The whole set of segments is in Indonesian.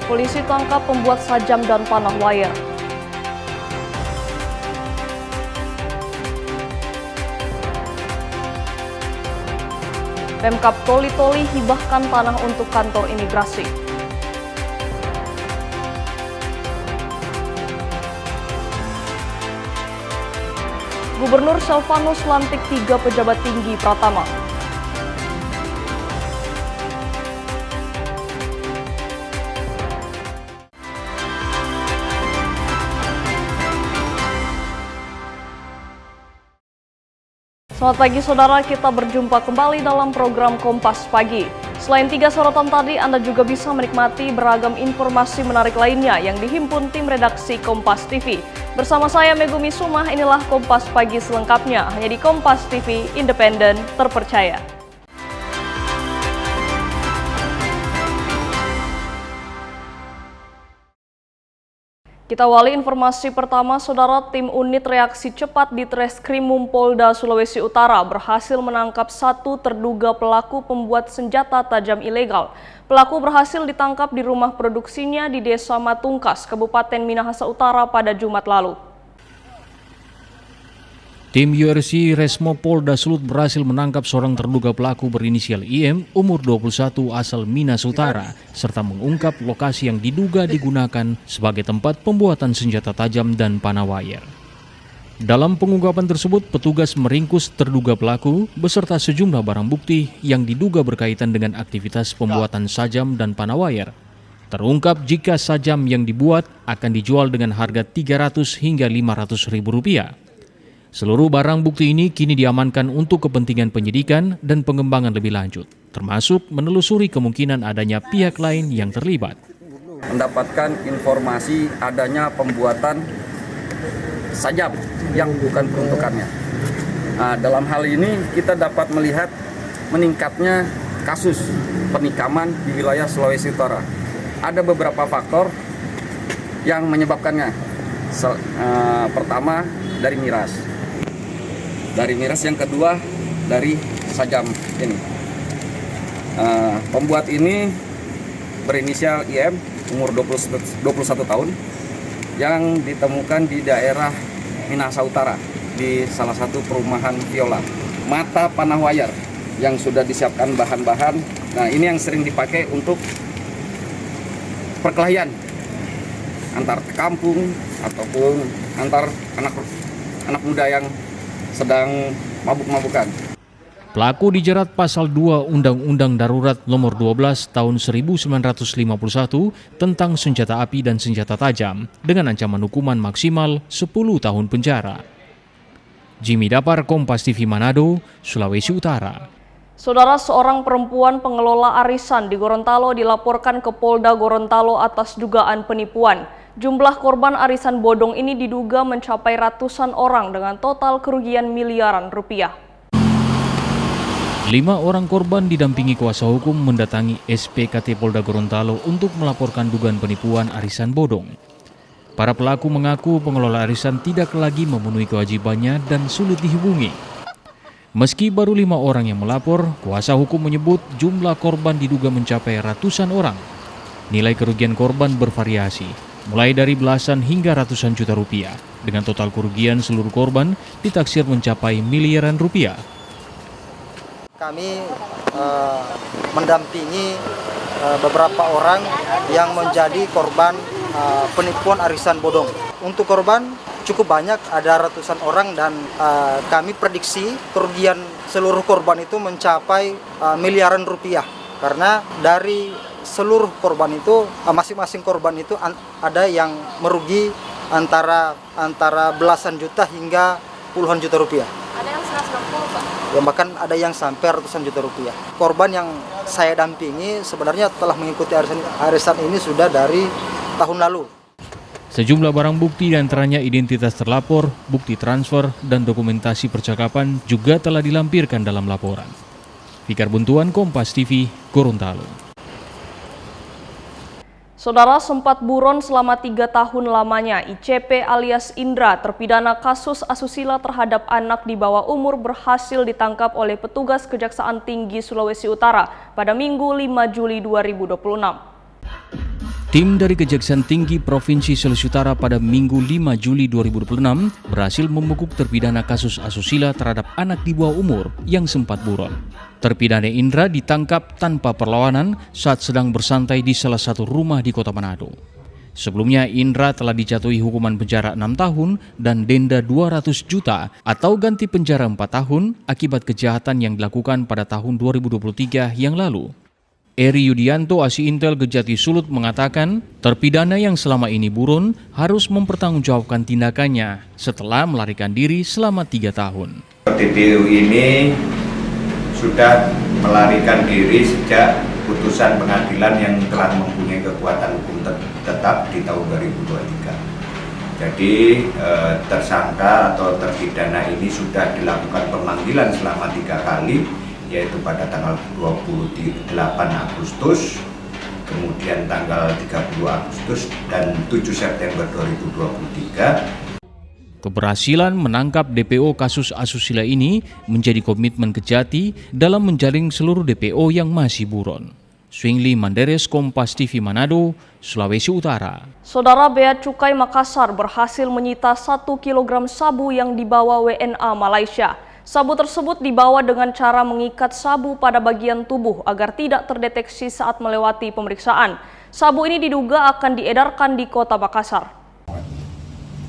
Polisi tangkap pembuat sajam dan panah wayar. Pemkab Toli-Toli hibahkan tanah untuk kantor imigrasi. Gubernur Silvanus lantik 3 pejabat tinggi Pratama. Selamat pagi saudara, kita berjumpa kembali dalam program Kompas Pagi. Selain 3 sorotan tadi, Anda juga bisa menikmati beragam informasi menarik lainnya yang dihimpun tim redaksi Kompas TV. Bersama saya Megumi Sumah, inilah Kompas Pagi selengkapnya, hanya di Kompas TV, independen, terpercaya. Kita awali informasi pertama, saudara. Tim unit reaksi cepat di Treskrimum Polda Sulawesi Utara berhasil menangkap 1 terduga pelaku pembuat senjata tajam ilegal. Pelaku berhasil ditangkap di rumah produksinya di Desa Matungkas, Kabupaten Minahasa Utara pada Jumat lalu. Tim URC Resmo Polda Sulut berhasil menangkap seorang terduga pelaku berinisial IM, umur 21 asal Minas Utara, serta mengungkap lokasi yang diduga digunakan sebagai tempat pembuatan senjata tajam dan panah wayar. Dalam pengungkapan tersebut, petugas meringkus terduga pelaku beserta sejumlah barang bukti yang diduga berkaitan dengan aktivitas pembuatan sajam dan panah wayar. Terungkap jika sajam yang dibuat akan dijual dengan harga Rp300 hingga Rp500.000. Seluruh barang bukti ini kini diamankan untuk kepentingan penyidikan dan pengembangan lebih lanjut, termasuk menelusuri kemungkinan adanya pihak lain yang terlibat. Mendapatkan informasi adanya pembuatan sajam yang bukan peruntukannya. Nah, dalam hal ini kita dapat melihat meningkatnya kasus penikaman di wilayah Sulawesi Utara. Ada beberapa faktor yang menyebabkannya. Pertama dari miras. Yang kedua dari sajam ini. Pembuat ini berinisial IM, umur 21 tahun, yang ditemukan di daerah Minahasa Utara di salah satu perumahan viola. Mata panah wayar yang sudah disiapkan bahan-bahan. Nah, ini yang sering dipakai untuk perkelahian antar kampung ataupun antar anak muda yang sedang mabuk-mabukan. Pelaku dijerat pasal 2 Undang-Undang Darurat Nomor 12 Tahun 1951 tentang senjata api dan senjata tajam dengan ancaman hukuman maksimal 10 tahun penjara. Jimmy Dapar, Kompas TV Manado, Sulawesi Utara. Saudara, seorang perempuan pengelola arisan di Gorontalo dilaporkan ke Polda Gorontalo atas dugaan penipuan. Jumlah korban arisan bodong ini diduga mencapai ratusan orang dengan total kerugian miliaran rupiah. 5 orang korban didampingi kuasa hukum mendatangi SPKT Polda Gorontalo untuk melaporkan dugaan penipuan arisan bodong. Para pelaku mengaku pengelola arisan tidak lagi memenuhi kewajibannya dan sulit dihubungi. Meski baru 5 orang yang melapor, kuasa hukum menyebut jumlah korban diduga mencapai ratusan orang. Nilai kerugian korban bervariasi, mulai dari belasan hingga ratusan juta rupiah, dengan total kerugian seluruh korban ditaksir mencapai miliaran rupiah. Kami mendampingi beberapa orang yang menjadi korban penipuan arisan bodong. Untuk korban cukup banyak, ada ratusan orang, dan kami prediksi kerugian seluruh korban itu mencapai miliaran rupiah. Karena dari seluruh korban itu, masing-masing korban itu ada yang merugi antara belasan juta hingga puluhan juta rupiah. Ada yang 120, Pak? Ya, bahkan ada yang sampai ratusan juta rupiah. Korban yang saya dampingi sebenarnya telah mengikuti arisan ini sudah dari tahun lalu. Sejumlah barang bukti diantaranya identitas terlapor, bukti transfer, dan dokumentasi percakapan juga telah dilampirkan dalam laporan. Fikar Buntuan, Kompas TV, Gorontalo. Saudara, sempat buron selama 3 tahun lamanya, ICP alias Indra, terpidana kasus asusila terhadap anak di bawah umur, berhasil ditangkap oleh petugas Kejaksaan Tinggi Sulawesi Utara pada Minggu 5 Juli 2026. Tim dari Kejaksaan Tinggi Provinsi Sulawesi Utara pada Minggu 5 Juli 2026 berhasil membekuk terpidana kasus asusila terhadap anak di bawah umur yang sempat buron. Terpidana Indra ditangkap tanpa perlawanan saat sedang bersantai di salah satu rumah di Kota Manado. Sebelumnya Indra telah dijatuhi hukuman penjara 6 tahun dan denda 200 juta atau ganti penjara 4 tahun akibat kejahatan yang dilakukan pada tahun 2023 yang lalu. Eri Yudianto, Asi Intel Kejati Sulut mengatakan, terpidana yang selama ini buron harus mempertanggungjawabkan tindakannya setelah melarikan diri selama 3 tahun. DPO ini sudah melarikan diri sejak putusan pengadilan yang telah mempunyai kekuatan hukum tetap di tahun 2023. Jadi tersangka atau terpidana ini sudah dilakukan pemanggilan selama 3 kali, yaitu pada tanggal 28 Agustus, kemudian tanggal 30 Agustus, dan 7 September 2023. Keberhasilan menangkap DPO kasus asusila ini menjadi komitmen Kejati dalam menjaring seluruh DPO yang masih buron. Swingli Manderes, Kompas TV Manado, Sulawesi Utara. Saudara, Bea Cukai Makassar berhasil menyita 1 kg sabu yang dibawa WNA Malaysia. Sabu tersebut dibawa dengan cara mengikat sabu pada bagian tubuh agar tidak terdeteksi saat melewati pemeriksaan. Sabu ini diduga akan diedarkan di Kota Makassar.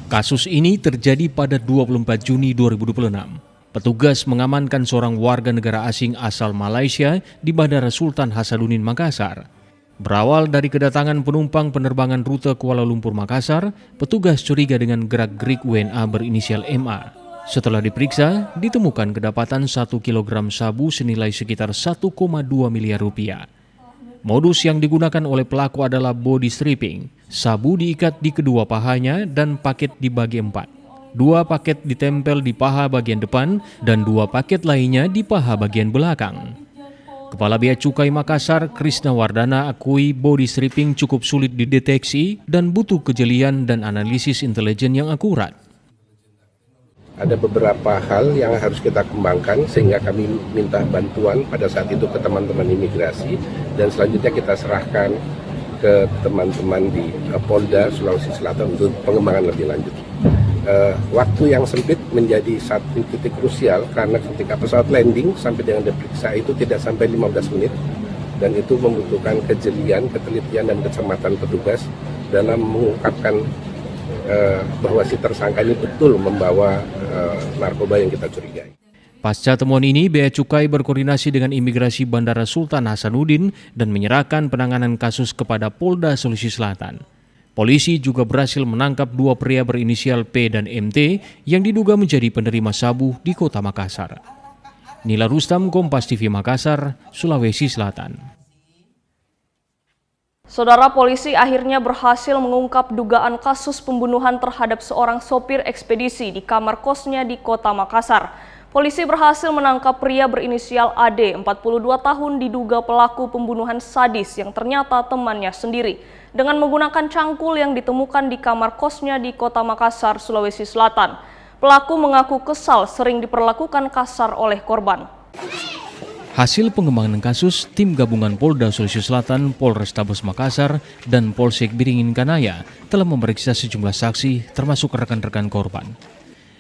Kasus ini terjadi pada 24 Juni 2026. Petugas mengamankan seorang warga negara asing asal Malaysia di Bandara Sultan Hasanuddin Makassar. Berawal dari kedatangan penumpang penerbangan rute Kuala Lumpur Makassar, petugas curiga dengan gerak-gerik WNA berinisial MA. Setelah diperiksa, ditemukan kedapatan 1 kg sabu senilai sekitar 1,2 miliar rupiah. Modus yang digunakan oleh pelaku adalah body stripping. Sabu diikat di kedua pahanya dan paket dibagi 4. 2 paket ditempel di paha bagian depan dan 2 paket lainnya di paha bagian belakang. Kepala Bea Cukai Makassar, Krisna Wardana, akui body stripping cukup sulit dideteksi dan butuh kejelian dan analisis intelijen yang akurat. Ada beberapa hal yang harus kita kembangkan sehingga kami minta bantuan pada saat itu ke teman-teman imigrasi dan selanjutnya kita serahkan ke teman-teman di Polda Sulawesi Selatan untuk pengembangan lebih lanjut. Waktu yang sempit menjadi satu titik krusial karena ketika pesawat landing sampai dengan diperiksa itu tidak sampai 15 menit dan itu membutuhkan kejelian, ketelitian dan kecermatan petugas dalam mengungkapkan bahwa si tersangka ini betul membawa narkoba yang kita curigai. Pasca temuan ini, Bea Cukai berkoordinasi dengan Imigrasi Bandara Sultan Hasanuddin dan menyerahkan penanganan kasus kepada Polda Sulawesi Selatan. Polisi juga berhasil menangkap 2 pria berinisial P dan MT yang diduga menjadi penerima sabu di Kota Makassar. Nila Rustam, Kompas TV Makassar, Sulawesi Selatan. Saudara, polisi akhirnya berhasil mengungkap dugaan kasus pembunuhan terhadap seorang sopir ekspedisi di kamar kosnya di Kota Makassar. Polisi berhasil menangkap pria berinisial AD, 42 tahun, diduga pelaku pembunuhan sadis yang ternyata temannya sendiri, dengan menggunakan cangkul yang ditemukan di kamar kosnya di Kota Makassar, Sulawesi Selatan. Pelaku mengaku kesal sering diperlakukan kasar oleh korban. Hasil pengembangan kasus, tim gabungan Polda Sulawesi Selatan, Polrestabes Makassar, dan Polsek Biringin Kanaya telah memeriksa sejumlah saksi termasuk rekan-rekan korban.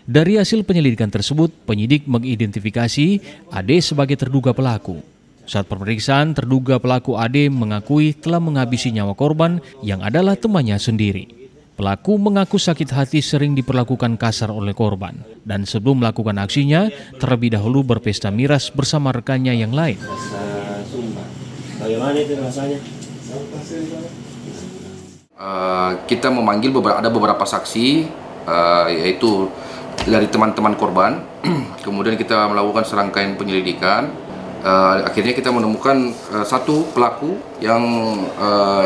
Dari hasil penyelidikan tersebut, penyidik mengidentifikasi Ade sebagai terduga pelaku. Saat pemeriksaan, terduga pelaku Ade mengakui telah menghabisi nyawa korban yang adalah temannya sendiri. Pelaku mengaku sakit hati sering diperlakukan kasar oleh korban dan sebelum melakukan aksinya terlebih dahulu berpesta miras bersama rekannya yang lain. Bagaimana itu rasanya? Kita memanggil ada beberapa saksi, yaitu dari teman-teman korban. Kemudian kita melakukan serangkaian penyelidikan. Akhirnya kita menemukan satu pelaku yang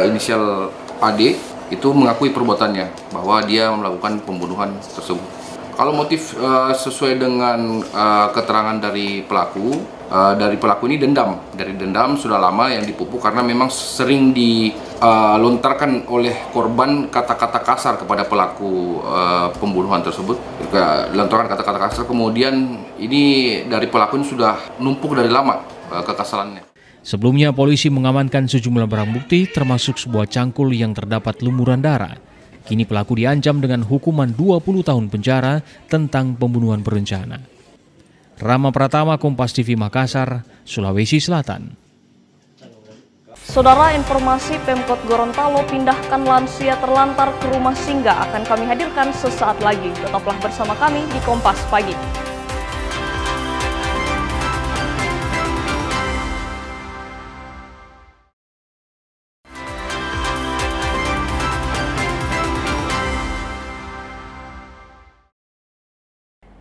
inisial AD itu mengakui perbuatannya bahwa dia melakukan pembunuhan tersebut. Kalau motif sesuai dengan keterangan dari pelaku ini dendam. Dari dendam sudah lama yang dipupuk karena memang sering dilontarkan oleh korban kata-kata kasar kepada pelaku pembunuhan tersebut. Lontarkan kata-kata kasar, kemudian ini dari pelaku ini sudah numpuk dari lama kekesalannya. Sebelumnya polisi mengamankan sejumlah barang bukti termasuk sebuah cangkul yang terdapat lumuran darah. Kini pelaku diancam dengan hukuman 20 tahun penjara tentang pembunuhan berencana. Rama Pratama, Kompas TV Makassar, Sulawesi Selatan. Saudara, informasi Pemkot Gorontalo pindahkan lansia terlantar ke rumah singgah akan kami hadirkan sesaat lagi. Tetaplah bersama kami di Kompas Pagi.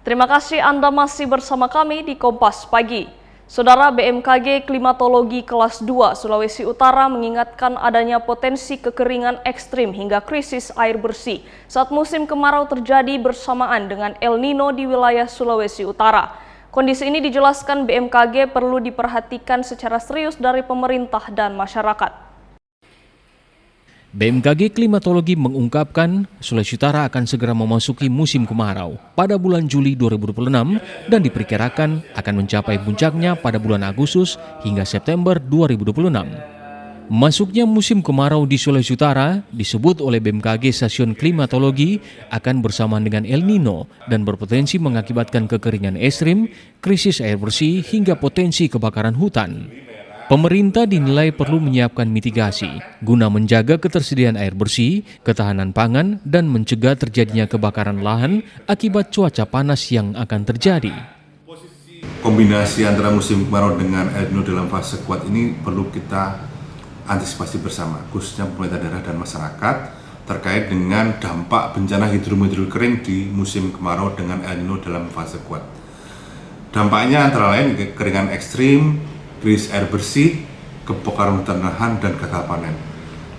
Terima kasih Anda masih bersama kami di Kompas Pagi. Saudara, BMKG Klimatologi Kelas 2 Sulawesi Utara mengingatkan adanya potensi kekeringan ekstrim hingga krisis air bersih saat musim kemarau terjadi bersamaan dengan El Nino di wilayah Sulawesi Utara. Kondisi ini dijelaskan BMKG perlu diperhatikan secara serius dari pemerintah dan masyarakat. BMKG Klimatologi mengungkapkan Sulawesi Utara akan segera memasuki musim kemarau pada bulan Juli 2026 dan diperkirakan akan mencapai puncaknya pada bulan Agustus hingga September 2026. Masuknya musim kemarau di Sulawesi Utara disebut oleh BMKG Stasiun Klimatologi akan bersamaan dengan El Nino dan berpotensi mengakibatkan kekeringan ekstrim, krisis air bersih hingga potensi kebakaran hutan. Pemerintah dinilai perlu menyiapkan mitigasi guna menjaga ketersediaan air bersih, ketahanan pangan, dan mencegah terjadinya kebakaran lahan akibat cuaca panas yang akan terjadi. Kombinasi antara musim kemarau dengan El Nino dalam fase kuat ini perlu kita antisipasi bersama, khususnya pemerintah daerah dan masyarakat terkait dengan dampak bencana hidrometeorologi kering di musim kemarau dengan El Nino dalam fase kuat. Dampaknya antara lain kekeringan ekstrim, krisis air bersih, kebakaran hutan lahan, dan gagal panen.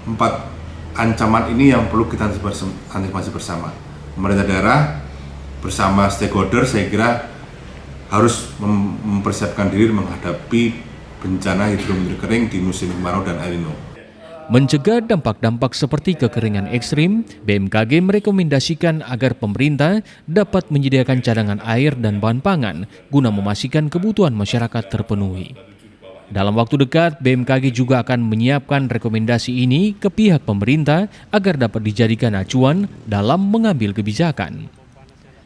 4 ancaman ini yang perlu kita antisipasi bersama. Pemerintah daerah bersama stakeholder saya kira harus mempersiapkan diri menghadapi bencana hidrometeorologi kering di musim kemarau dan El Nino. Mencegah dampak-dampak seperti kekeringan ekstrim, BMKG merekomendasikan agar pemerintah dapat menyediakan cadangan air dan bahan pangan guna memastikan kebutuhan masyarakat terpenuhi. Dalam waktu dekat, BMKG juga akan menyiapkan rekomendasi ini ke pihak pemerintah agar dapat dijadikan acuan dalam mengambil kebijakan.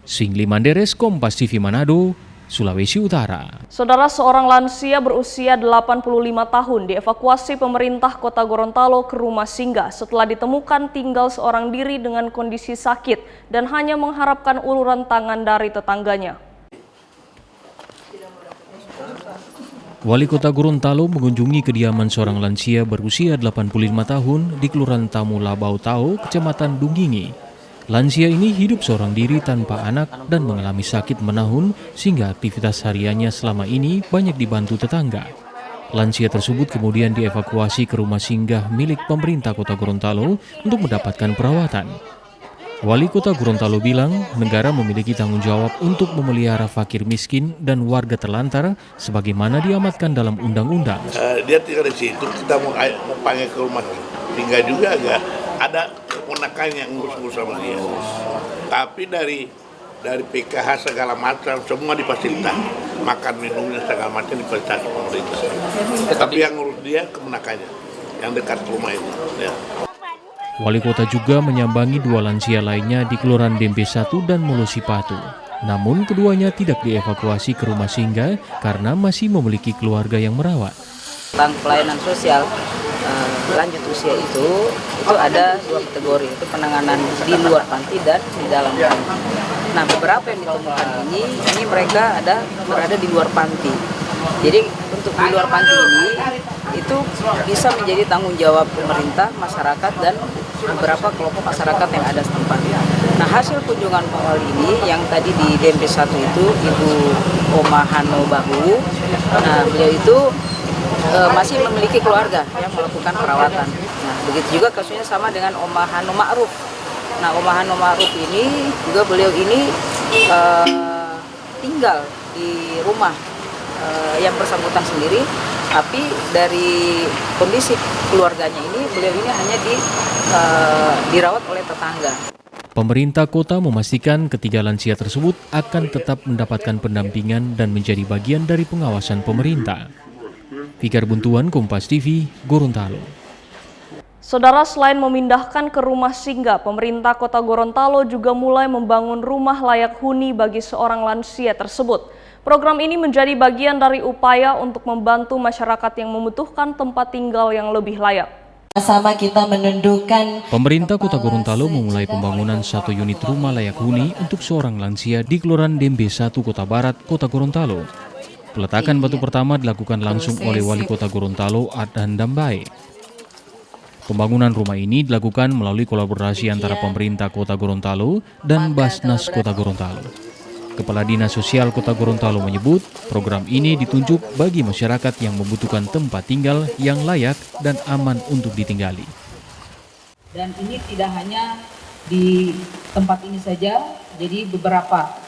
Singli Manderes, Kompas TV Manado, Sulawesi Utara. Saudara, seorang lansia berusia 85 tahun dievakuasi pemerintah Kota Gorontalo ke rumah singgah setelah ditemukan tinggal seorang diri dengan kondisi sakit dan hanya mengharapkan uluran tangan dari tetangganya. Wali Kota Gorontalo mengunjungi kediaman seorang lansia berusia 85 tahun di Kelurahan Tamu Labau Tau, Kecamatan Dunggingi. Lansia ini hidup seorang diri tanpa anak dan mengalami sakit menahun sehingga aktivitas hariannya selama ini banyak dibantu tetangga. Lansia tersebut kemudian dievakuasi ke rumah singgah milik pemerintah Kota Gorontalo untuk mendapatkan perawatan. Wali Kota Gorontalo bilang negara memiliki tanggung jawab untuk memelihara fakir miskin dan warga terlantar sebagaimana diamatkan dalam undang-undang. Dia tinggal di situ, kita mau panggil ke rumah tinggal juga agak ada keponakan yang ngurus sama dia. Tapi dari PKH segala macam semua difasilitasi, makan minumnya segala macam difasilitasi pemerintah. Tapi yang ngurus dia keponakannya yang dekat rumah itu. Ya. Wali Kota juga menyambangi 2 lansia lainnya di Kelurahan Dempe 1 dan Molosipatu. Namun keduanya tidak dievakuasi ke rumah singgah karena masih memiliki keluarga yang merawat. Tentang pelayanan sosial lanjut usia itu ada 2 kategori, itu penanganan di luar panti dan di dalam panti. Nah, beberapa yang ditemukan ini mereka berada di luar panti. Jadi untuk di luar panti ini itu bisa menjadi tanggung jawab pemerintah, masyarakat, dan beberapa kelompok masyarakat yang ada setempat. Nah, hasil kunjungan awal ini yang tadi di DMP 1 itu Ibu Oma Hano Bahu. Nah, beliau itu masih memiliki keluarga yang melakukan perawatan. Nah, begitu juga kasusnya sama dengan Oma Hano Ma'ruf. Nah, Oma Hano Ma'ruf ini juga beliau ini tinggal di rumah yang bersangkutan sendiri, tapi dari kondisi keluarganya ini beliau ini hanya dirawat oleh tetangga. Pemerintah kota memastikan ketiga lansia tersebut akan tetap mendapatkan pendampingan dan menjadi bagian dari pengawasan pemerintah. Fikar Buntuan, Kompas TV, Gorontalo. Saudara, selain memindahkan ke rumah singgah, pemerintah Kota Gorontalo juga mulai membangun rumah layak huni bagi seorang lansia tersebut. Program ini menjadi bagian dari upaya untuk membantu masyarakat yang membutuhkan tempat tinggal yang lebih layak. Sama kita menundukkan. Pemerintah Kota Gorontalo memulai pembangunan 1 unit rumah layak huni untuk seorang lansia di Kelurahan Dembe 1, Kota Barat, Kota Gorontalo. Peletakan batu pertama dilakukan langsung oleh Wali Kota Gorontalo, Adhan Dambae. Pembangunan rumah ini dilakukan melalui kolaborasi antara pemerintah Kota Gorontalo dan Basnas Kota Gorontalo. Kepala Dinas Sosial Kota Gorontalo menyebut program ini ditunjuk bagi masyarakat yang membutuhkan tempat tinggal yang layak dan aman untuk ditinggali. Dan ini tidak hanya di tempat ini saja, jadi beberapa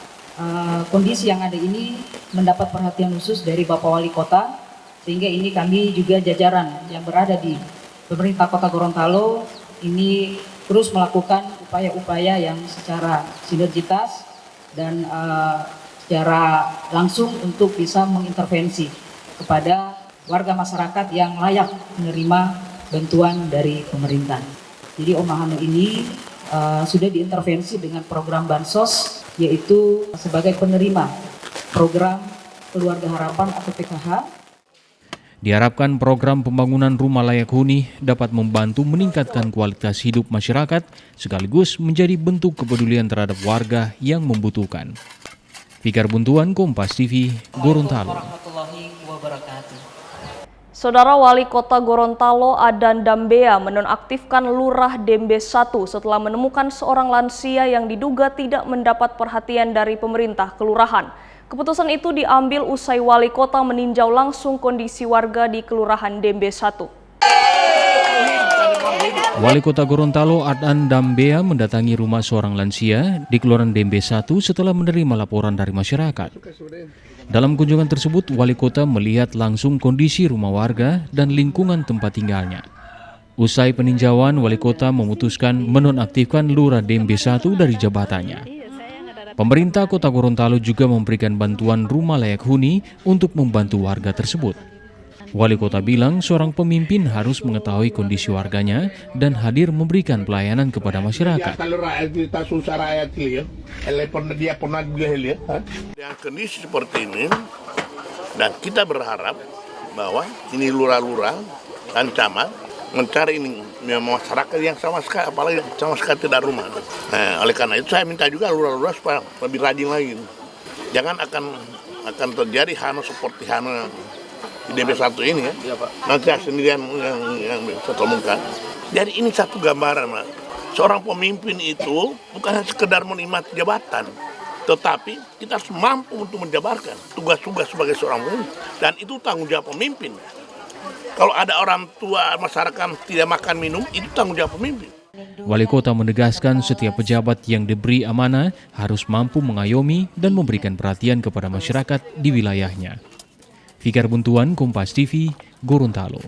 kondisi yang ada ini mendapat perhatian khusus dari Bapak Wali Kota, sehingga ini kami juga jajaran yang berada di pemerintah Kota Gorontalo ini terus melakukan upaya-upaya yang secara sinergitas dan secara langsung untuk bisa mengintervensi kepada warga masyarakat yang layak menerima bantuan dari pemerintah. Jadi Omahano ini sudah diintervensi dengan program Bansos, yaitu sebagai penerima program Keluarga Harapan atau PKH. Diharapkan program pembangunan rumah layak huni dapat membantu meningkatkan kualitas hidup masyarakat sekaligus menjadi bentuk kepedulian terhadap warga yang membutuhkan. Fikar Buntuan, Kompas TV, Gorontalo. Saudara, Wali Kota Gorontalo Adhan Dambea menonaktifkan Lurah Dembe 1 setelah menemukan seorang lansia yang diduga tidak mendapat perhatian dari pemerintah kelurahan. Keputusan itu diambil usai Wali Kota meninjau langsung kondisi warga di Kelurahan Dembe 1. Wali Kota Gorontalo Adhan Dambea mendatangi rumah seorang lansia di Kelurahan Dembe 1 setelah menerima laporan dari masyarakat. Dalam kunjungan tersebut, Wali Kota melihat langsung kondisi rumah warga dan lingkungan tempat tinggalnya. Usai peninjauan, Wali Kota memutuskan menonaktifkan Lurah Dembe 1 dari jabatannya. Pemerintah Kota Gorontalo juga memberikan bantuan rumah layak huni untuk membantu warga tersebut. Wali Kota bilang seorang pemimpin harus mengetahui kondisi warganya dan hadir memberikan pelayanan kepada masyarakat. Kalau rakyat kita susah rakyat dia pernah lihat. Dengan kondisi seperti ini, dan kita berharap bahwa ini lurah-lurah dan camat mencari ini masyarakat yang sama sekali, apalagi sama sekali tidak rumah. Nah, oleh karena itu saya minta juga lurah-lurah supaya lebih rajin lagi. Jangan akan terjadi hano seperti hano di DB 1 ini ya. Nanti sendirian yang saya temukan. Jadi ini satu gambaran, Mas. Seorang pemimpin itu bukan hanya sekedar menikmati jabatan, tetapi kita harus mampu untuk menjabarkan tugas-tugas sebagai seorang pemimpin. Dan itu tanggung jawab pemimpin. Kalau ada orang tua masyarakat tidak makan minum, itu tanggung jawab pemimpin. Wali Kota menegaskan setiap pejabat yang diberi amanah harus mampu mengayomi dan memberikan perhatian kepada masyarakat di wilayahnya. Fikar Buntuan, Kompas TV, Gorontalo.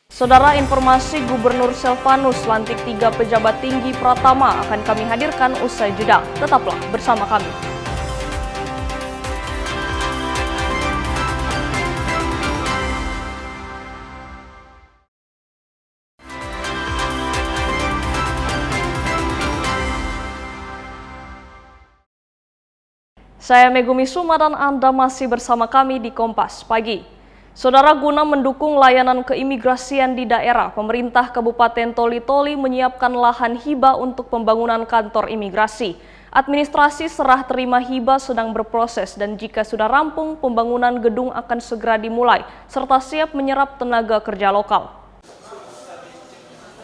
Saudara, informasi Gubernur Silvanus lantik 3 pejabat tinggi Pratama akan kami hadirkan usai jeda. Tetaplah bersama kami. Saya Megumi Suma dan Anda masih bersama kami di Kompas Pagi. Saudara, guna mendukung layanan keimigrasian di daerah, pemerintah Kabupaten Toli-Toli menyiapkan lahan hibah untuk pembangunan kantor imigrasi. Administrasi serah terima hibah sedang berproses dan jika sudah rampung, pembangunan gedung akan segera dimulai serta siap menyerap tenaga kerja lokal.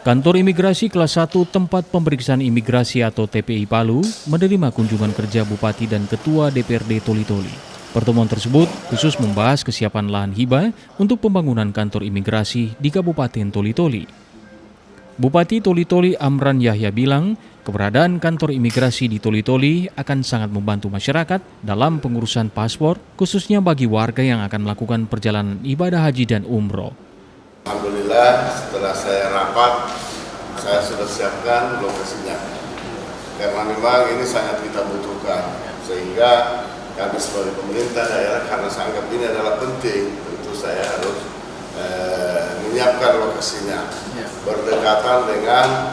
Kantor Imigrasi Kelas 1 Tempat Pemeriksaan Imigrasi atau TPI Palu menerima kunjungan kerja Bupati dan Ketua DPRD Toli-Toli. Pertemuan tersebut khusus membahas kesiapan lahan hibah untuk pembangunan kantor imigrasi di Kabupaten Toli-Toli. Bupati Toli-Toli Amran Yahya bilang, keberadaan kantor imigrasi di Toli-Toli akan sangat membantu masyarakat dalam pengurusan paspor, khususnya bagi warga yang akan melakukan perjalanan ibadah haji dan umroh. Alhamdulillah setelah saya rapat, saya sudah siapkan lokasinya. Karena memang ini sangat kita butuhkan, sehingga kami sebagai pemerintah daerah, karena saya anggap ini adalah penting, tentu saya harus menyiapkan lokasinya berdekatan dengan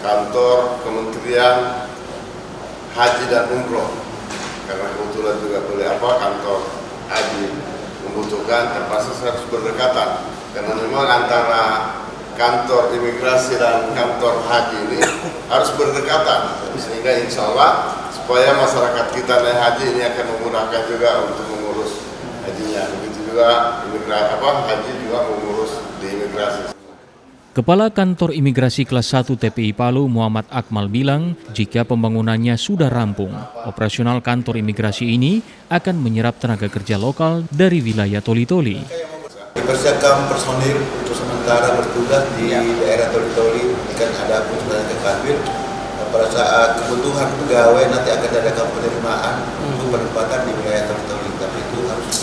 kantor Kementerian Haji dan Umroh, karena kebetulan juga kantor haji membutuhkan, terpaksa harus berdekatan, karena memang antara kantor imigrasi dan kantor haji ini harus berdekatan, sehingga insya Allah supaya masyarakat kita naik haji ini akan memudahkan juga untuk mengurus hajinya. Begitu juga haji juga mengurus di imigrasi. Kepala Kantor Imigrasi Kelas 1 TPI Palu Muhammad Akmal bilang, jika pembangunannya sudah rampung, operasional kantor imigrasi ini akan menyerap tenaga kerja lokal dari wilayah Toli-Toli. Dipersiapkan personil untuk sementara bertugas di daerah Toli-Toli, kan ada tenaga kafir. Pada saat kebutuhan pegawai nanti akan diadakan penerimaan untuk penempatan di wilayah Toli-Toli. Tapi itu harus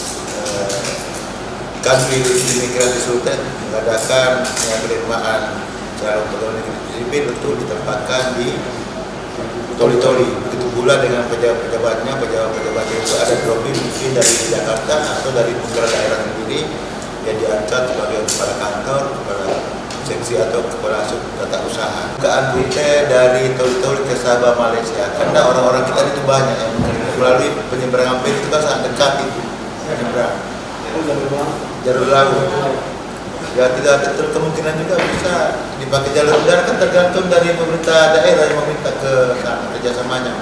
Kantor Imigrasi Sultan mengadakan penerimaan calon pegawai negeri sipil untuk ditempatkan di Toli-Toli. Begitu pula dengan pejabat-pejabatnya itu ada dropping mungkin dari Jakarta atau dari beberapa daerah sendiri yang diangkat sebagai kepala kantor, kepala seksi atau kepala sub tata usaha. Bukaan rute dari Toli-Toli ke Sabah Malaysia, karena orang-orang kita itu banyak yang melalui penyeberangan itu kan sangat dekat itu penyeberang. Jalur laut. Ya tidak ada kemungkinan juga bisa dipakai jalur udara, kan tergantung dari pemerintah daerah yang meminta ke sana kerjasamanya.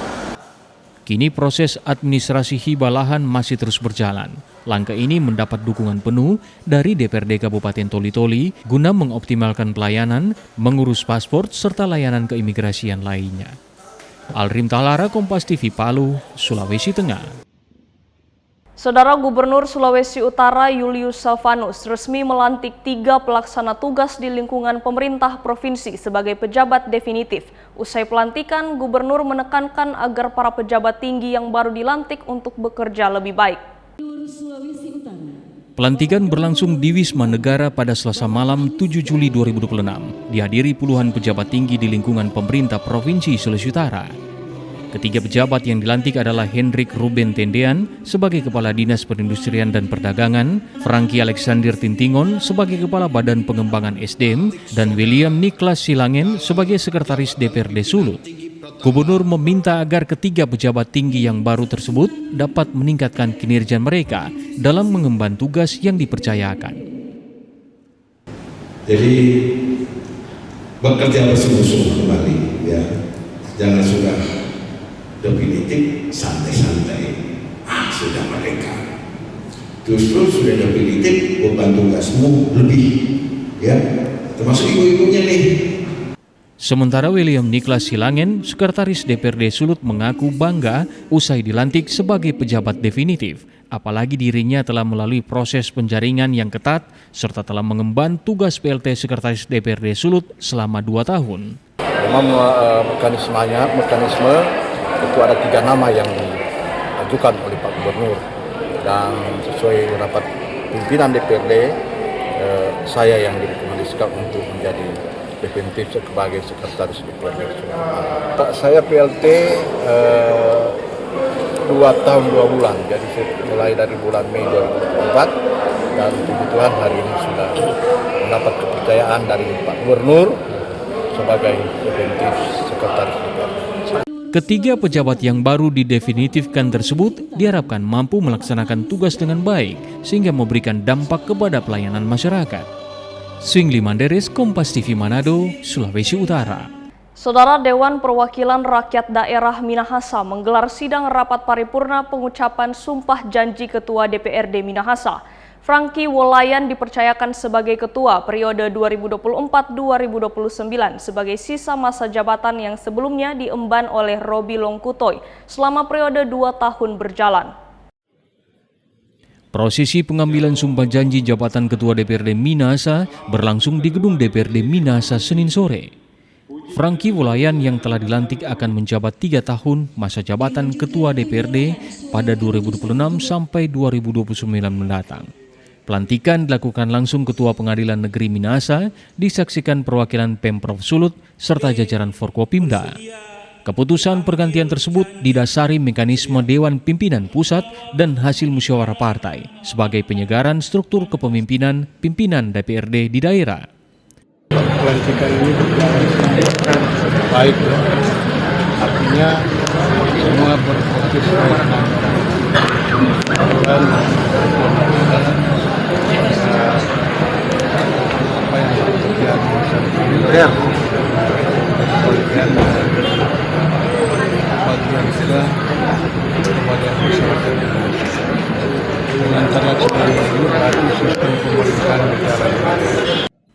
Kini proses administrasi hibah lahan masih terus berjalan. Langkah ini mendapat dukungan penuh dari DPRD Kabupaten Toli-Toli guna mengoptimalkan pelayanan, mengurus paspor, serta layanan keimigrasian lainnya. Alrim Talara, Kompas TV Palu, Sulawesi Tengah. Saudara Gubernur Sulawesi Utara Julius Salvanus resmi melantik 3 pelaksana tugas di lingkungan pemerintah provinsi sebagai pejabat definitif. Usai pelantikan, Gubernur menekankan agar para pejabat tinggi yang baru dilantik untuk bekerja lebih baik. Pelantikan berlangsung di Wisma Negara pada Selasa malam 7 Juli 2026. Dihadiri puluhan pejabat tinggi di lingkungan pemerintah Provinsi Sulawesi Utara. Ketiga pejabat yang dilantik adalah Hendrik Ruben Tendean sebagai Kepala Dinas Perindustrian dan Perdagangan, Franky Alexander Tintingon sebagai Kepala Badan Pengembangan SDM, dan William Niklas Silangen sebagai Sekretaris DPRD Sulut. Gubernur meminta agar ketiga pejabat tinggi yang baru tersebut dapat meningkatkan kinerja mereka dalam mengemban tugas yang dipercayakan. Jadi bekerja bersungguh-sungguh kembali, ya, jangan sudah definitif santai-santai, sudah merdeka. Justru sudah definitif beban tugasmu lebih, ya, termasuk ibu-ibunya nih. Sementara William Niklas Silangen, Sekretaris DPRD Sulut, mengaku bangga usai dilantik sebagai pejabat definitif, apalagi dirinya telah melalui proses penjaringan yang ketat serta telah mengemban tugas PLT Sekretaris DPRD Sulut selama 2 tahun. Memang mekanisme itu ada 3 nama yang diajukan oleh Pak Gubernur, dan sesuai rapat pimpinan DPRD, saya yang direkomendasikan untuk menjadi definitif sebagai Sekretaris DPRD. Saya PLT 2 tahun 2 bulan, jadi mulai dari bulan Mei 2024, dan puji Tuhan hari ini sudah mendapat kepercayaan dari Pak Gubernur sebagai definitif Sekretaris DPRD. Ketiga pejabat yang baru didefinitifkan tersebut diharapkan mampu melaksanakan tugas dengan baik sehingga memberikan dampak kepada pelayanan masyarakat. Swingli Manderes, Kompas TV Manado, Sulawesi Utara. Saudara, Dewan Perwakilan Rakyat Daerah Minahasa menggelar sidang rapat paripurna pengucapan sumpah janji Ketua DPRD Minahasa. Franky Wolayan dipercayakan sebagai ketua periode 2024-2029 sebagai sisa masa jabatan yang sebelumnya diemban oleh Robi Longkutoy selama periode 2 tahun berjalan. Prosesi pengambilan sumpah janji jabatan Ketua DPRD Minahasa berlangsung di gedung DPRD Minahasa Senin sore. Franky Wolayan yang telah dilantik akan menjabat 3 tahun masa jabatan Ketua DPRD pada 2026 sampai 2029 mendatang. Pelantikan dilakukan langsung Ketua Pengadilan Negeri Minahasa, disaksikan perwakilan Pemprov Sulut serta jajaran Forkopimda. Keputusan pergantian tersebut didasari mekanisme Dewan Pimpinan Pusat dan hasil musyawarah partai sebagai penyegaran struktur kepemimpinan pimpinan DPRD di daerah. Pelantikan ini berjalan baik, artinya semua berfokus dan apa yang terjadi bagian sudah kepada masyarakat dengan terlaksana sistem pemerintahan negara.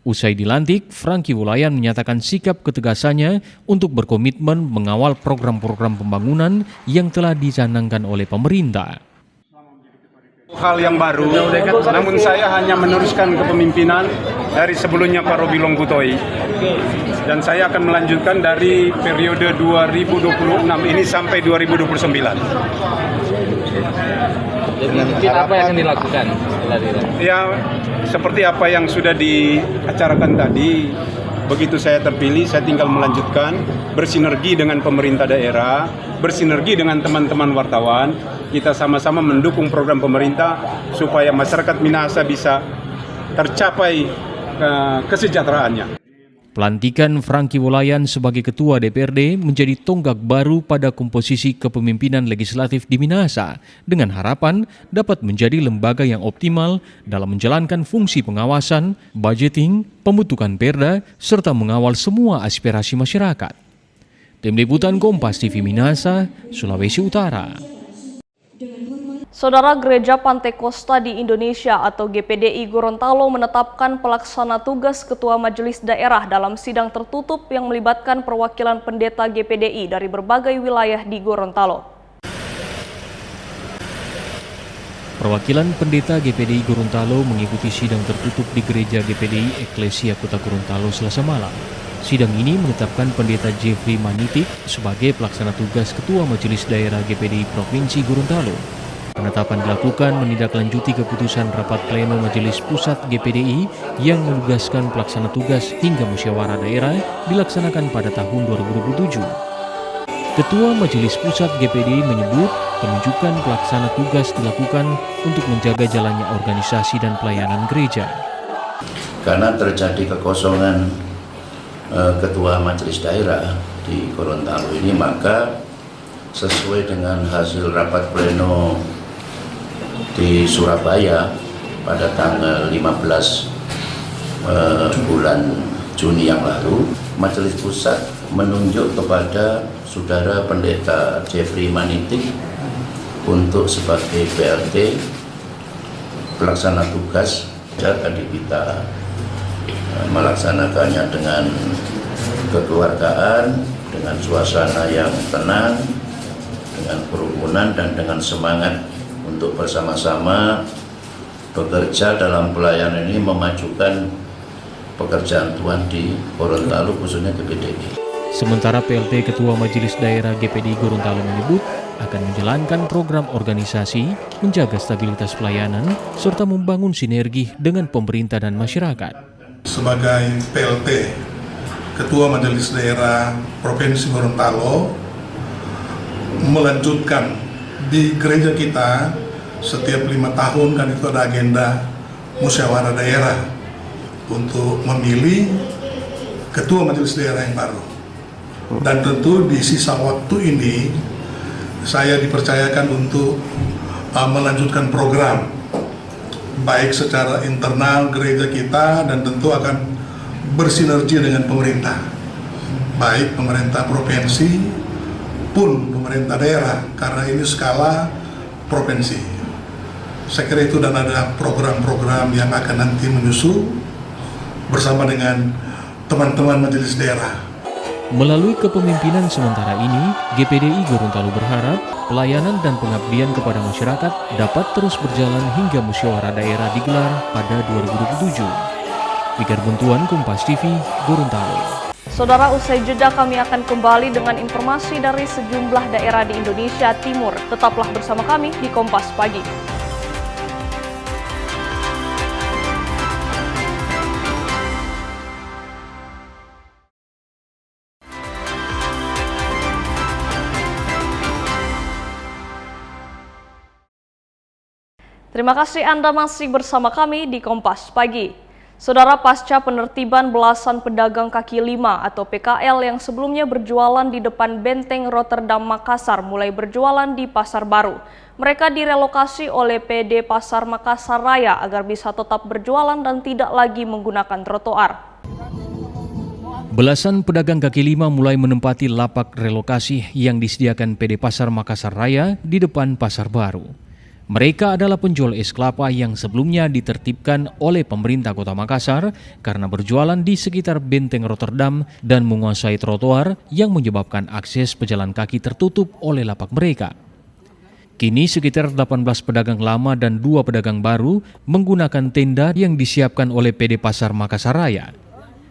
Usai dilantik, Franky Wulayan menyatakan sikap ketegasannya untuk berkomitmen mengawal program-program pembangunan yang telah dicanangkan oleh pemerintah. Hal yang baru, namun saya hanya meneruskan kepemimpinan dari sebelumnya Pak Robilong Butoi. Dan saya akan melanjutkan dari periode 2026 ini sampai 2029. Jadi mungkin apa yang akan dilakukan setelah dilantik? Ya, seperti apa yang sudah diacarakan tadi, begitu saya terpilih, saya tinggal melanjutkan, bersinergi dengan pemerintah daerah, bersinergi dengan teman-teman wartawan, kita sama-sama mendukung program pemerintah supaya masyarakat Minahasa bisa tercapai kesejahteraannya. Pelantikan Franky Wulayan sebagai Ketua DPRD menjadi tonggak baru pada komposisi kepemimpinan legislatif di Minahasa dengan harapan dapat menjadi lembaga yang optimal dalam menjalankan fungsi pengawasan, budgeting, pembentukan perda, serta mengawal semua aspirasi masyarakat. Tim Liputan Kompas TV Minahasa, Sulawesi Utara. Saudara, Gereja Pantai Kosta di Indonesia atau GPDI Gorontalo menetapkan pelaksana tugas Ketua Majelis Daerah dalam sidang tertutup yang melibatkan perwakilan pendeta GPDI dari berbagai wilayah di Gorontalo. Perwakilan pendeta GPDI Gorontalo mengikuti sidang tertutup di Gereja GPDI Eklesia Kota Gorontalo Selasa malam. Sidang ini menetapkan pendeta Jeffrey Manitik sebagai pelaksana tugas Ketua Majelis Daerah GPDI Provinsi Gorontalo. Penetapan dilakukan menindaklanjuti keputusan rapat pleno Majelis Pusat GPDI yang menugaskan pelaksana tugas hingga musyawarah daerah dilaksanakan pada tahun 2027. Ketua Majelis Pusat GPDI menyebut penunjukan pelaksana tugas dilakukan untuk menjaga jalannya organisasi dan pelayanan gereja. Karena terjadi kekosongan Ketua Majelis Daerah di Gorontalo ini, maka sesuai dengan hasil rapat pleno di Surabaya pada tanggal 15 bulan Juni yang lalu, Majelis Pusat menunjuk kepada Saudara Pendeta Jeffrey Manitik untuk sebagai PLT pelaksana tugas. Jadi kita melaksanakannya dengan kekeluargaan, dengan suasana yang tenang, dengan kerukunan dan dengan semangat untuk bersama-sama bekerja dalam pelayanan ini, memajukan pekerjaan Tuhan di Gorontalo, khususnya GPDI. Sementara PLT Ketua Majelis Daerah GPDI Gorontalo menyebut akan menjalankan program organisasi, menjaga stabilitas pelayanan, serta membangun sinergi dengan pemerintah dan masyarakat. Sebagai PLT Ketua Majelis Daerah Provinsi Gorontalo, melanjutkan di gereja kita setiap 5 tahun kan itu ada agenda musyawarah daerah untuk memilih ketua majelis daerah yang baru. Dan tentu di sisa waktu ini saya dipercayakan untuk melanjutkan program baik secara internal gereja kita dan tentu akan bersinergi dengan pemerintah, baik pemerintah provinsi pun pemerintah daerah, karena ini skala provinsi. Saya kira itu, dan ada program-program yang akan nanti menyusul bersama dengan teman-teman majelis daerah. Melalui kepemimpinan sementara ini, GPDI Gorontalo berharap pelayanan dan pengabdian kepada masyarakat dapat terus berjalan hingga musyawarah daerah digelar pada 2027. Fikar Buntuan, Kompas TV, Gorontalo. Saudara, usai jeda kami akan kembali dengan informasi dari sejumlah daerah di Indonesia Timur. Tetaplah bersama kami di Kompas Pagi. Terima kasih Anda masih bersama kami di Kompas Pagi. Saudara, pasca penertiban belasan pedagang kaki lima atau PKL yang sebelumnya berjualan di depan Benteng Rotterdam Makassar mulai berjualan di Pasar Baru. Mereka direlokasi oleh PD Pasar Makassar Raya agar bisa tetap berjualan dan tidak lagi menggunakan trotoar. Belasan pedagang kaki lima mulai menempati lapak relokasi yang disediakan PD Pasar Makassar Raya di depan Pasar Baru. Mereka adalah penjual es kelapa yang sebelumnya ditertibkan oleh pemerintah Kota Makassar karena berjualan di sekitar Benteng Rotterdam dan menguasai trotoar yang menyebabkan akses pejalan kaki tertutup oleh lapak mereka. Kini sekitar 18 pedagang lama dan 2 pedagang baru menggunakan tenda yang disiapkan oleh PD Pasar Makassar Raya.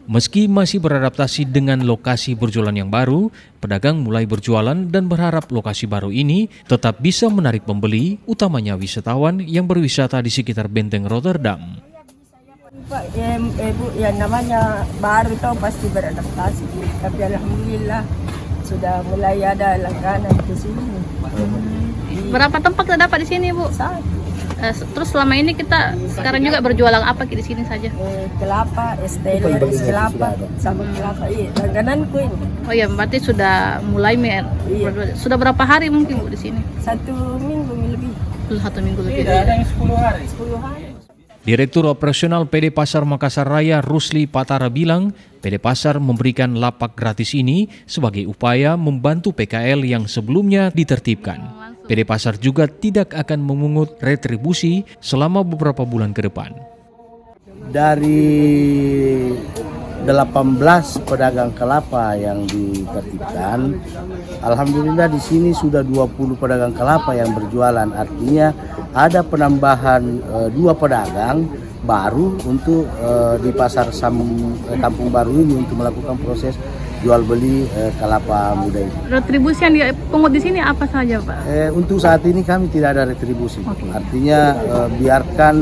Meski masih beradaptasi dengan lokasi berjualan yang baru, pedagang mulai berjualan dan berharap lokasi baru ini tetap bisa menarik pembeli, utamanya wisatawan yang berwisata di sekitar Benteng Rotterdam. Pak, Bu, ya namanya baru itu pasti beradaptasi. Tapi alhamdulillah sudah mulai ada langganan di sini. Berapa tempat kita dapat di sini, Bu? Terus selama ini kita sekarang juga berjualan apa di sini saja? Kelapa, es teler, es kelapa, sama kelapa. Iya, langgananku ini. Oh ya, berarti sudah mulai Sudah berapa hari mungkin Bu di sini? 1 minggu lebih. 1 minggu lebih. Ada yang 10 hari. 10 hari. Direktur Operasional PD Pasar Makassar Raya Rusli Patara bilang, PD Pasar memberikan lapak gratis ini sebagai upaya membantu PKL yang sebelumnya ditertibkan. PD Pasar juga tidak akan memungut retribusi selama beberapa bulan ke depan. Dari 18 pedagang kelapa yang ditertibkan, alhamdulillah di sini sudah 20 pedagang kelapa yang berjualan. Artinya ada penambahan 2 pedagang baru untuk di pasar Kampung Baru ini untuk melakukan proses jual beli kelapa muda ini. Retribusi yang dipungut di sini apa saja, Pak? Untuk saat ini kami tidak ada retribusi. Artinya biarkan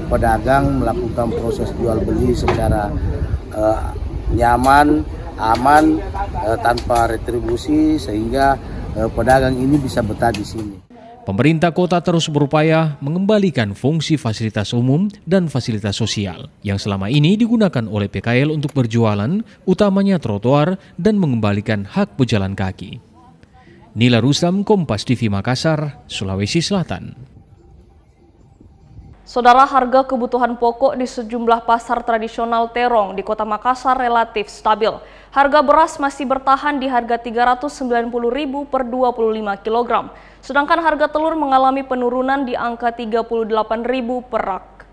pedagang melakukan proses jual beli secara nyaman, aman, tanpa retribusi sehingga pedagang ini bisa betah di sini. Pemerintah kota terus berupaya mengembalikan fungsi fasilitas umum dan fasilitas sosial yang selama ini digunakan oleh PKL untuk berjualan, utamanya trotoar dan mengembalikan hak pejalan kaki. Nila Rustam, Kompas TV Makassar, Sulawesi Selatan. Saudara, harga kebutuhan pokok di sejumlah pasar tradisional Terong di Kota Makassar relatif stabil. Harga beras masih bertahan di harga Rp390.000 per 25 kg. Sedangkan harga telur mengalami penurunan di angka Rp38.000 per rak.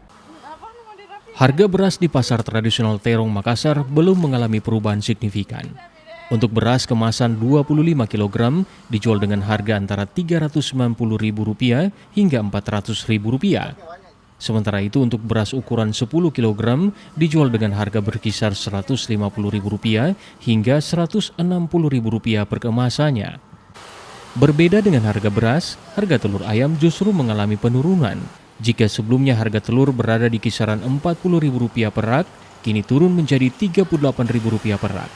Harga beras di pasar tradisional Terong Makassar belum mengalami perubahan signifikan. Untuk beras kemasan 25 kg dijual dengan harga antara Rp390.000 hingga Rp400.000. Sementara itu untuk beras ukuran 10 kg dijual dengan harga berkisar Rp150.000 hingga Rp160.000 per kemasannya. Berbeda dengan harga beras, harga telur ayam justru mengalami penurunan. Jika sebelumnya harga telur berada di kisaran Rp40.000 per rak, kini turun menjadi Rp38.000 per rak.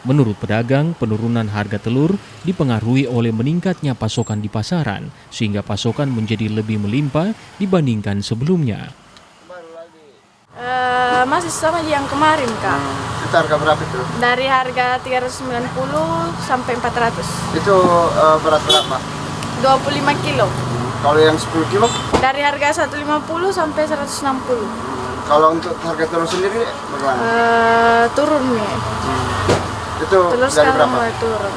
Menurut pedagang, penurunan harga telur dipengaruhi oleh meningkatnya pasokan di pasaran, sehingga pasokan menjadi lebih melimpah dibandingkan sebelumnya. Masih sama yang kemarin, Kak. Itu harga berapa itu? Dari harga 390 sampai 400. Itu beras berapa? 25 kilo. Kalau yang 10 kilo? Dari harga 150 sampai 160. Kalau untuk harga telur sendiri bagaimana? Turun nih. Itu telur dari sekarang berapa? mulai turun.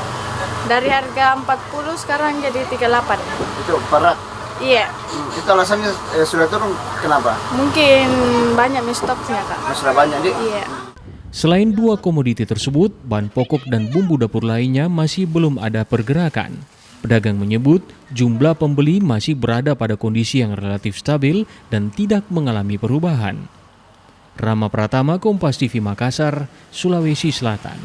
Dari harga 40 sekarang jadi 38. Itu per rak? Iya. Itu alasannya sudah turun kenapa? Mungkin banyak stoknya, Kak. Sudah banyak, Dik? Iya. Selain dua komoditi tersebut, bahan pokok dan bumbu dapur lainnya masih belum ada pergerakan. Pedagang menyebut jumlah pembeli masih berada pada kondisi yang relatif stabil dan tidak mengalami perubahan. Rama Pratama, Kompas TV Makassar, Sulawesi Selatan.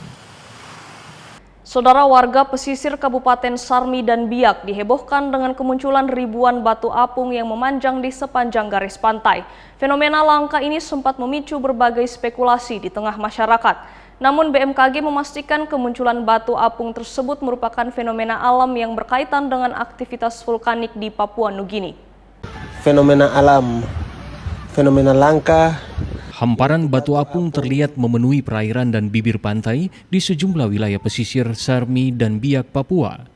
Saudara, warga pesisir Kabupaten Sarmi dan Biak dihebohkan dengan kemunculan ribuan batu apung yang memanjang di sepanjang garis pantai. Fenomena langka ini sempat memicu berbagai spekulasi di tengah masyarakat. Namun BMKG memastikan kemunculan batu apung tersebut merupakan fenomena alam yang berkaitan dengan aktivitas vulkanik di Papua Nugini. fenomena alam, fenomena langka. Hamparan batu apung terlihat memenuhi perairan dan bibir pantai di sejumlah wilayah pesisir Sarmi dan Biak, Papua.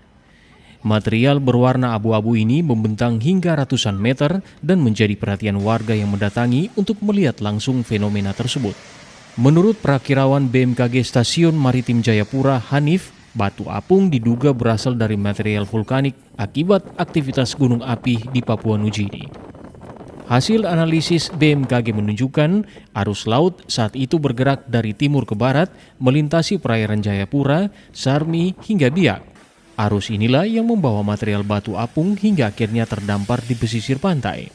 Material berwarna abu-abu ini membentang hingga ratusan meter dan menjadi perhatian warga yang mendatangi untuk melihat langsung fenomena tersebut. Menurut perakirawan BMKG Stasiun Maritim Jayapura, Hanif, batu apung diduga berasal dari material vulkanik akibat aktivitas gunung api di Papua Nugini. Hasil analisis BMKG menunjukkan arus laut saat itu bergerak dari timur ke barat melintasi perairan Jayapura, Sarmi hingga Biak. Arus inilah yang membawa material batu apung hingga akhirnya terdampar di pesisir pantai.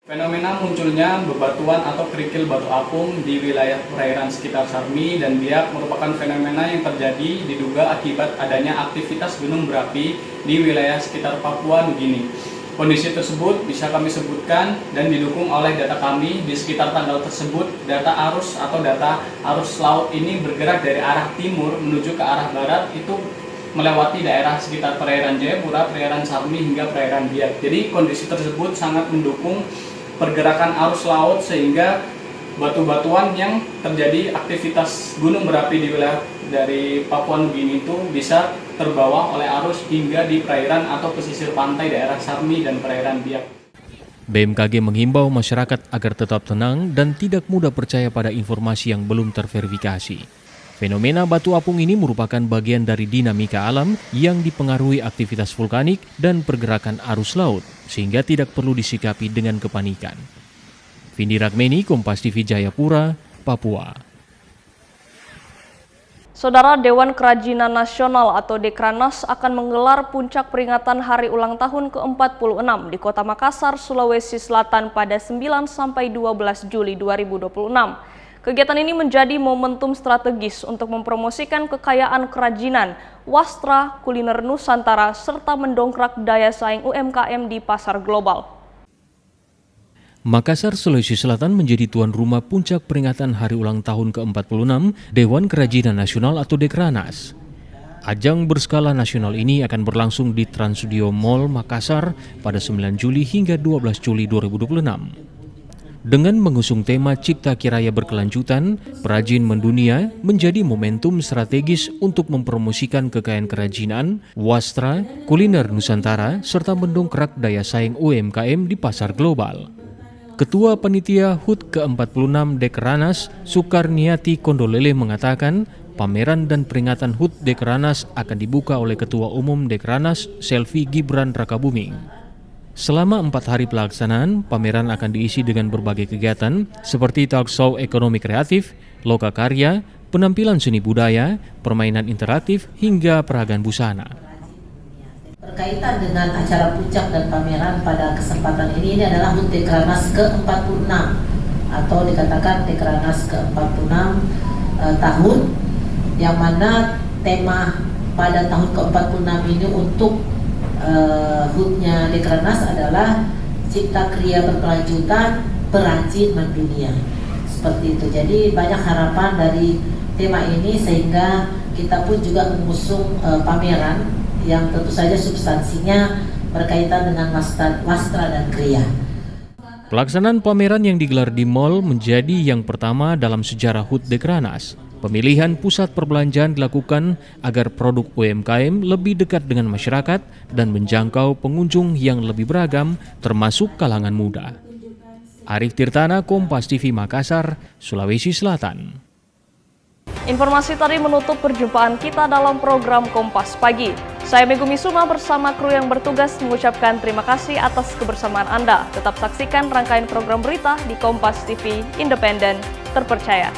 Fenomena munculnya bebatuan atau kerikil batu apung di wilayah perairan sekitar Sarmi dan Biak merupakan fenomena yang terjadi diduga akibat adanya aktivitas gunung berapi di wilayah sekitar Papua Nugini. Kondisi tersebut bisa kami sebutkan dan didukung oleh data kami di sekitar tanggal tersebut. Data arus atau data arus laut ini bergerak dari arah timur menuju ke arah barat, itu melewati daerah sekitar perairan Jayapura, perairan Sarmi hingga perairan Biak. Jadi kondisi tersebut sangat mendukung pergerakan arus laut sehingga batu-batuan yang terjadi aktivitas gunung berapi di wilayah dari Papua Nugini itu bisa terbawa oleh arus hingga di perairan atau pesisir pantai daerah Sarmi dan perairan Biak. BMKG menghimbau masyarakat agar tetap tenang dan tidak mudah percaya pada informasi yang belum terverifikasi. Fenomena batu apung ini merupakan bagian dari dinamika alam yang dipengaruhi aktivitas vulkanik dan pergerakan arus laut, sehingga tidak perlu disikapi dengan kepanikan. Vindi Ragmeni, Kompas TV Jayapura, Papua. Saudara, Dewan Kerajinan Nasional atau Dekranaz akan menggelar puncak peringatan Hari Ulang Tahun ke-46 di Kota Makassar, Sulawesi Selatan pada 9-12 Juli 2026. Kegiatan ini menjadi momentum strategis untuk mempromosikan kekayaan kerajinan, wastra, kuliner Nusantara, serta mendongkrak daya saing UMKM di pasar global. Makassar, Sulawesi Selatan menjadi tuan rumah puncak peringatan Hari Ulang Tahun ke-46 Dewan Kerajinan Nasional atau Dekranaz. Ajang berskala nasional ini akan berlangsung di Trans Studio Mall Makassar pada 9 Juli hingga 12 Juli 2026. Dengan mengusung tema Cipta Kiraya Berkelanjutan, perajin mendunia menjadi momentum strategis untuk mempromosikan kekayaan kerajinan, wastra, kuliner Nusantara, serta mendongkrak daya saing UMKM di pasar global. Ketua Panitia HUT ke-46 Dekranaz, Sukarniati Kondolele mengatakan, pameran dan peringatan HUT Dekranaz akan dibuka oleh Ketua Umum Dekranaz, Selvi Gibran Rakabuming. Selama 4 hari pelaksanaan, pameran akan diisi dengan berbagai kegiatan seperti talk show ekonomi kreatif, lokakarya, penampilan seni budaya, permainan interaktif, hingga peragaan busana. Berkaitan dengan acara puncak dan pameran pada kesempatan ini adalah HUT Dekranaz ke-46 atau dikatakan Dekranaz ke-46 tahun, yang mana tema pada tahun ke-46 ini untuk HUT-nya Dekranaz adalah Cipta Kiraya Berkelanjutan, Perajin Mendunia. Seperti itu. Jadi banyak harapan dari tema ini sehingga kita pun juga mengusung pameran yang tentu saja substansinya berkaitan dengan wastra dan kriya. Pelaksanaan pameran yang digelar di mall menjadi yang pertama dalam sejarah HUT Dekranaz. Pemilihan pusat perbelanjaan dilakukan agar produk UMKM lebih dekat dengan masyarakat dan menjangkau pengunjung yang lebih beragam, termasuk kalangan muda. Arif Tirtana, Kompas TV Makassar, Sulawesi Selatan. Informasi tadi menutup perjumpaan kita dalam program Kompas Pagi. Saya Megumi Suma bersama kru yang bertugas mengucapkan terima kasih atas kebersamaan Anda. Tetap saksikan rangkaian program berita di Kompas TV Independen, terpercaya.